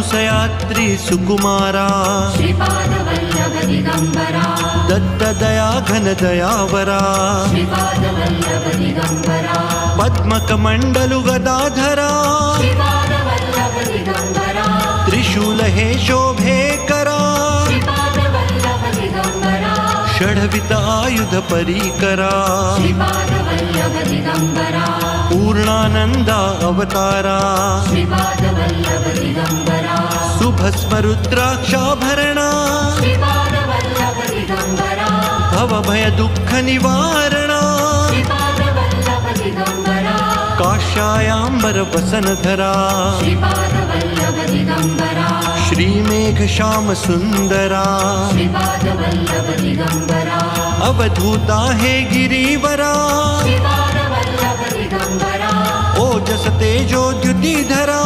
मानसयात्री सुकुमारा श्रीपादवल्लभ दिगंबरा दत्तदया घन दयावरा श्रीपादवल्लभ दिगंबरा पद्मकमण्डलु गदाधरा श्रीपादवल्लभ दिगंबरा त्रिशूल हे शोभेकरा श्रीपादवल्लभ दिगंबरा षड्वित आयुध परीकरा श्रीपादवल्लभ दिगंबरा पूर्णानंदा अवतारा श्रीपादवल्लभ दिगंबरा सुभस्म रुद्राक्षाभरणा श्रीपादवल्लभ दिगंबरा भवभय दुःख निवारणा श्रीपादवल्लभ दिगंबरा काश्यायाम्बर वसनधरा श्रीपादवल्लभ दिगंबरा श्रीमेघ श्याम सुंदरा श्रीपादवल्लभ दिगंबरा अवधूता हे गिरीवरा श्रीपादवल्लभ दिगंबरा ओजस तेजो द्युतिधरा